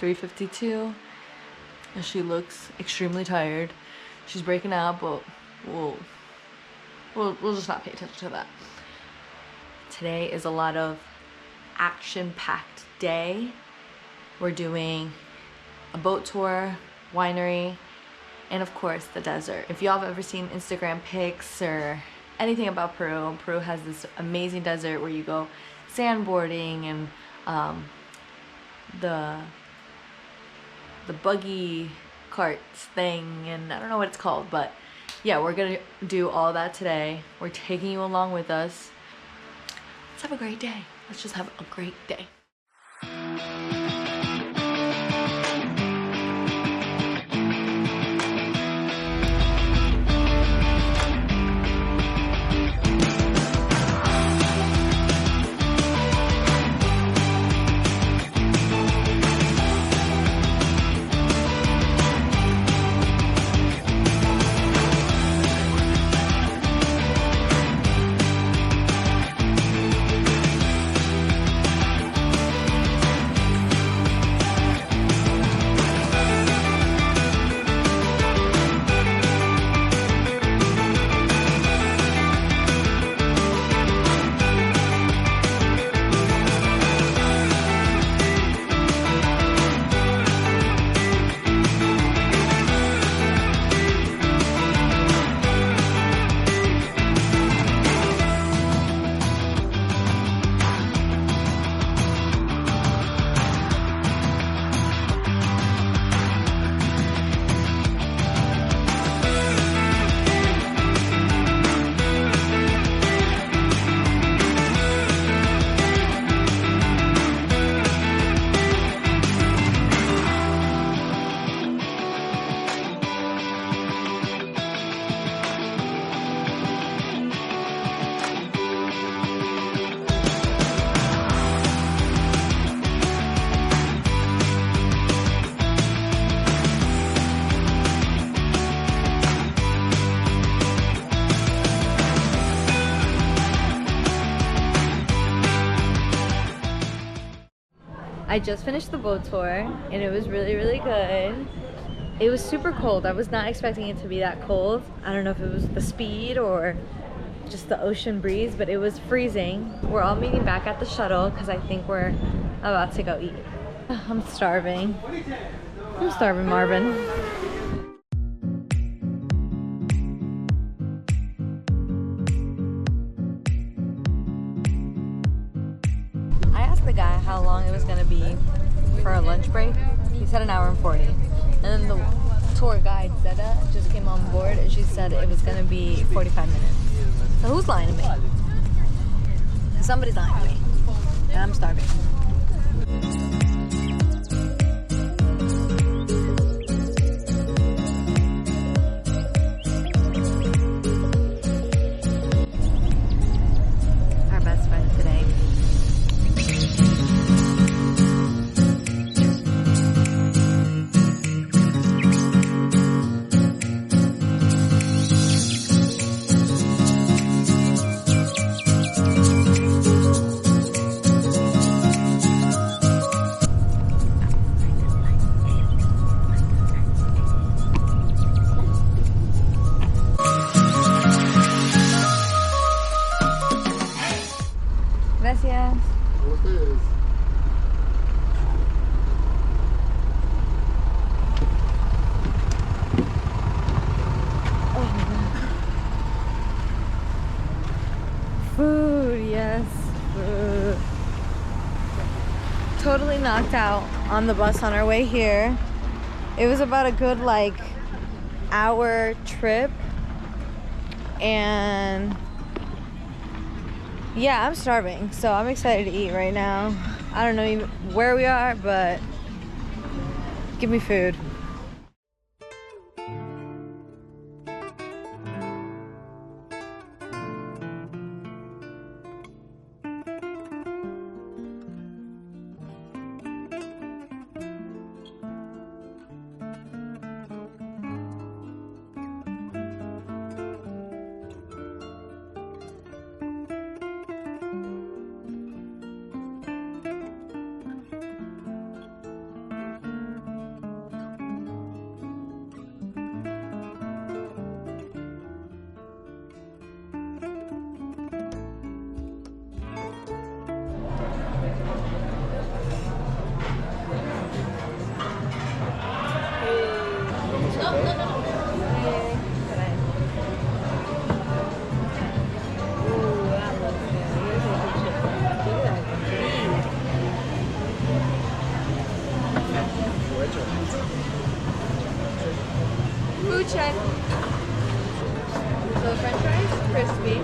3:52, and she looks extremely tired. She's breaking out, but we'll just not pay attention to that. Today is a lot of action-packed day. We're doing a boat tour, winery, and of course the desert. If y'all have ever seen Instagram pics or anything about Peru, Peru has this amazing desert where you go sandboarding and the buggy carts thing, and I don't know what it's called, but yeah, we're gonna do all that today. We're taking you along with us. Let's have a great day. Let's just have a great day. I just finished the boat tour and it was really good. It was super cold. I was not expecting it to be that cold. I don't know if it was the speed or just the ocean breeze, but it was freezing. We're all meeting back at the shuttle because I think we're about to go eat. I'm starving. I'm starving, Marvin. The guy how long it was gonna be for our lunch break. He said 1 hour and 40, and then the tour guide Zeta just came on board and she said it was gonna be 45 minutes. So who's lying to me? Somebody's lying to me, and I'm starving. Gracias. Oh my God. Food, yes, food. Totally knocked out on the bus on our way here. It was about a good hour trip, and yeah, I'm starving, so I'm excited to eat right now. I don't know even where we are, but give me food. check. So French fries, crispy.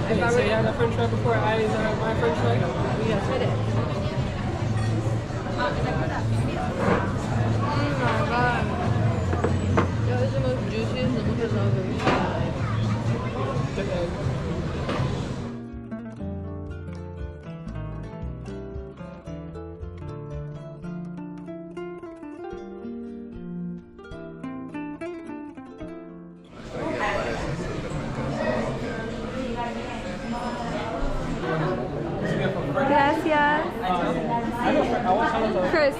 Okay, so you had a French fry before I had my French fry? Yes, I did. Oh my god. That was the most juiciest delicious I've ever The egg. Gracias. Chris.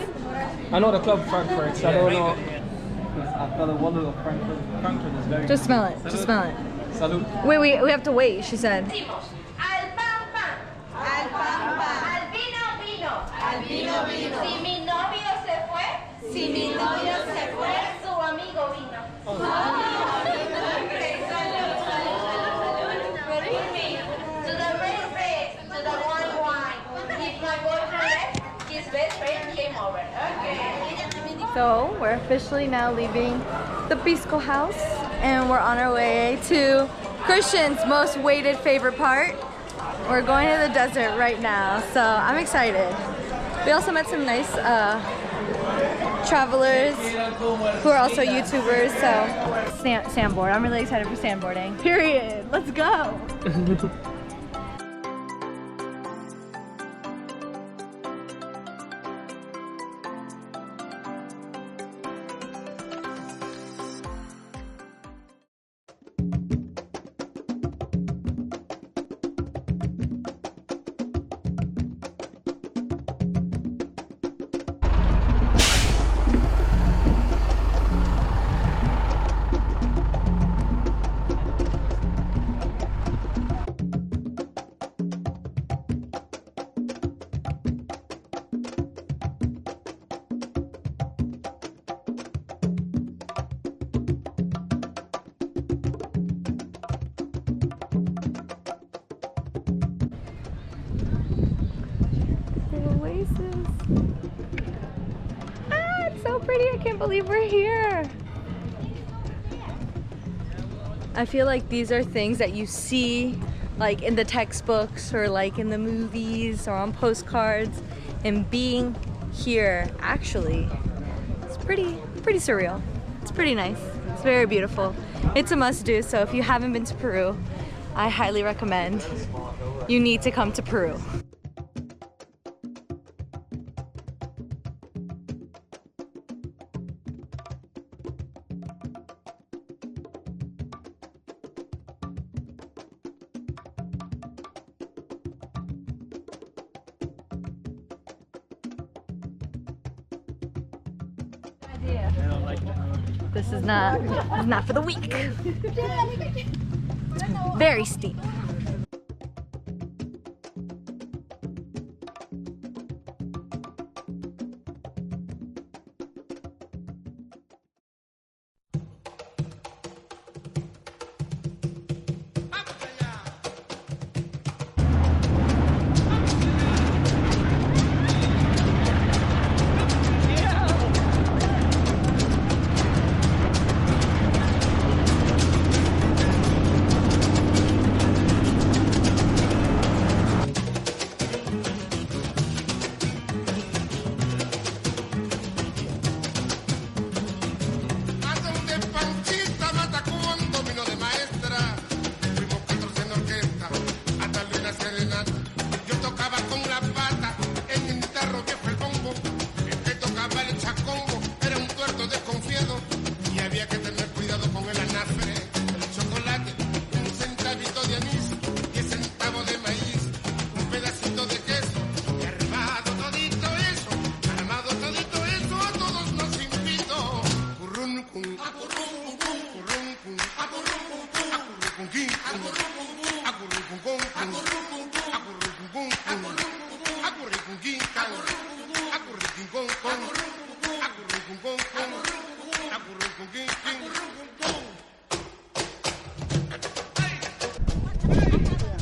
I know the club Frankfurt, so I don't know. I've got a wonder of Frankfurt. Frankfurt is very Just smell it. Just smell it. Salud. Wait, we have to wait, she said. Al pan pan. Al pan pan. Al vino vino. Al vino vino. Si mi novio se fue. Si mi novio se fue. Su amigo vino. Okay, salud, salud, salud, salud. Repeat me. To the red red. To the white wine. If my boyfriend left, his best friend came over. Okay. So we're officially now leaving the Pisco house and we're on our way to Christian's most waited favorite part. We're going to the desert right now, so I'm excited. We also met some nice travelers who are also YouTubers, so sandboard. I'm really excited for sandboarding. Period. Let's go. It's so pretty. I can't believe we're here. I feel like these are things that you see like in the textbooks or like in the movies or on postcards, and being here actually it's pretty surreal. It's pretty nice. It's very beautiful. It's a must-do, so if you haven't been to Peru, I highly recommend. You need to come to Peru. This is not for the weak. It's very steep.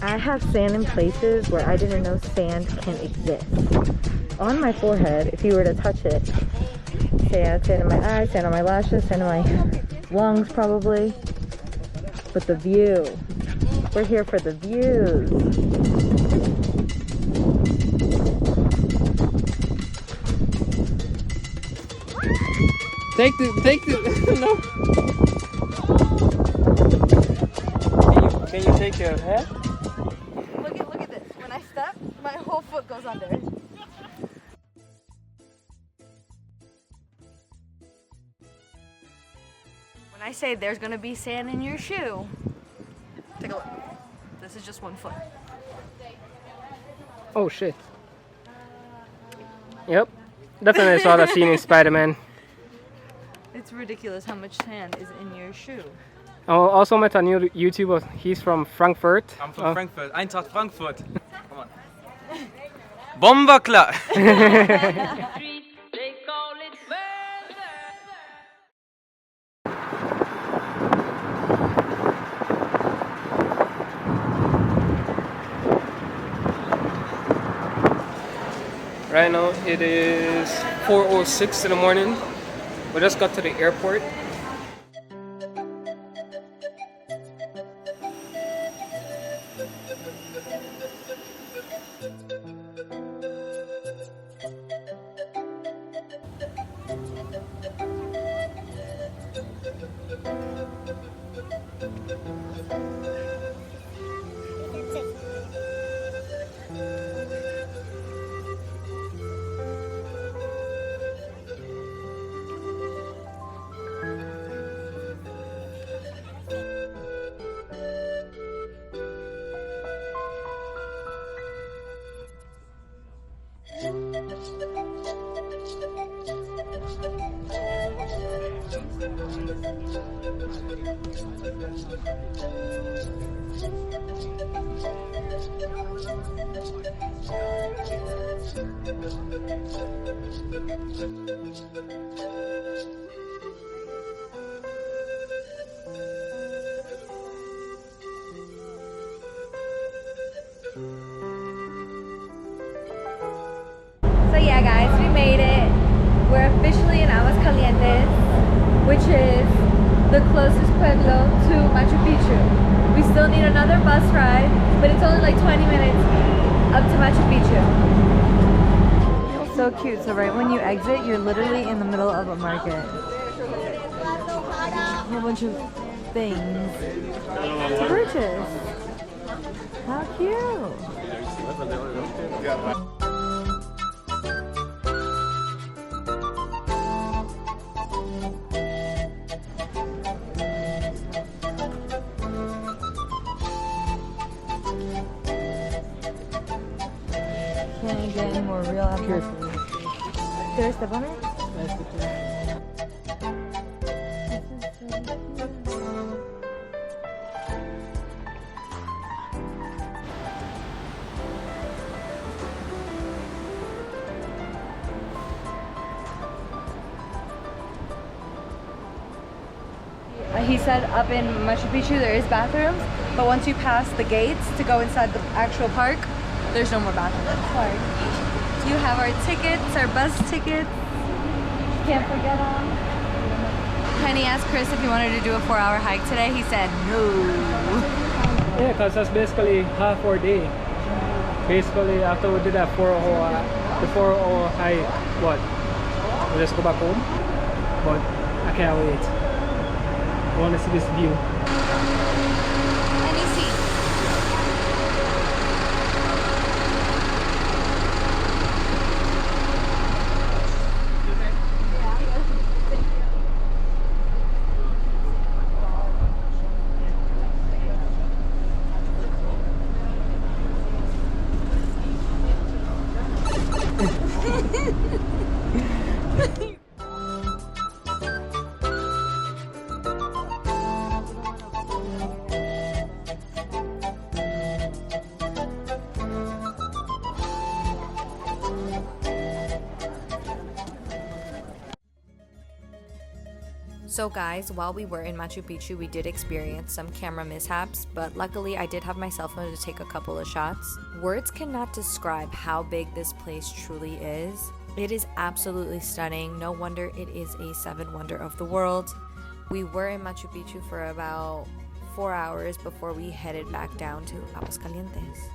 I have sand in places where I didn't know sand can exist. On my forehead, if you were to touch it, say I have sand in my eyes, sand on my lashes, sand on my lungs probably. But the view. We're here for the views. Take the no. Can you take your head? Look at this. When I step, my whole foot goes under. When I say there's gonna be sand in your shoe, take a look. This is just one foot. Oh shit. Yep. Definitely saw that scene in Spider-Man. It's ridiculous how much sand is in your shoe. I also met a new YouTuber. He's from Frankfurt. I'm from Frankfurt. Eintracht Frankfurt. Come on. Bomber klar. Right now it is 4:06 in the morning. We just got to the airport. So yeah guys, we made it. We're officially in Aguas Calientes, which is the closest pueblo to Machu Picchu. We still need another bus ride, but it's only like 20 minutes up to Machu Picchu. So cute. So right when you exit, you're literally in the middle of a market. A whole bunch of things to purchase. How cute. Can I get any more real apples? There's the bummer? He said up in Machu Picchu there is bathrooms, but once you pass the gates to go inside the actual park, there's no more bathrooms. Sorry. You have our tickets, our bus tickets. Can't forget them. Penny asked Chris if he wanted to do a 4-hour hike today. He said no. Yeah, because that's basically half our day. Basically, after we did that 4-hour hike, what? We just go back home. But I can't wait. I want to see this view. Any seat. So guys, while we were in Machu Picchu, we did experience some camera mishaps, but luckily I did have my cell phone to take a couple of shots. Words cannot describe how big this place truly is. It is absolutely stunning. No wonder it is a 7th wonder of the world. We were in Machu Picchu for about 4 hours before we headed back down to Aguas Calientes.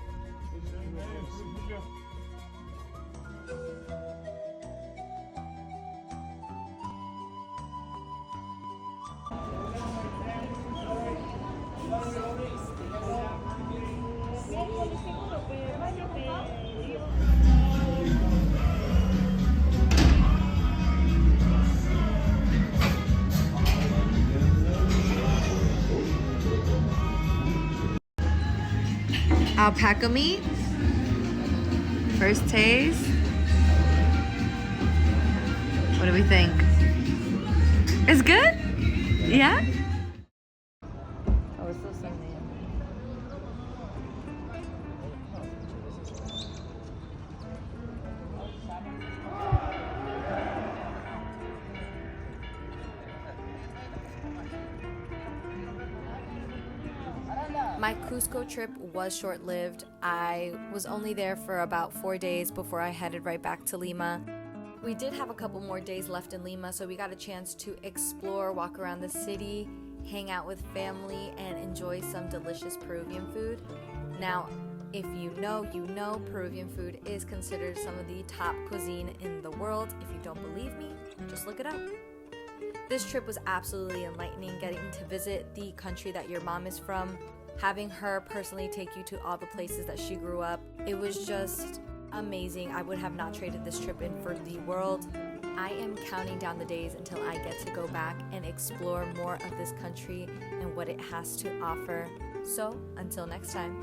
Alpaca meat. First taste. What do we think? It's good? Yeah? Oh, it's so sunny. My Cusco trip was short-lived. I was only there for about 4 days before I headed right back to Lima. We did have a couple more days left in Lima, so we got a chance to explore, walk around the city, hang out with family, and enjoy some delicious Peruvian food. Now, if you know, Peruvian food is considered some of the top cuisine in the world. If you don't believe me, just look it up. This trip was absolutely enlightening, getting to visit the country that your mom is from, having her personally take you to all the places that she grew up. It was just amazing. I would have not traded this trip in for the world. I am counting down the days until I get to go back and explore more of this country and what it has to offer. So, until next time.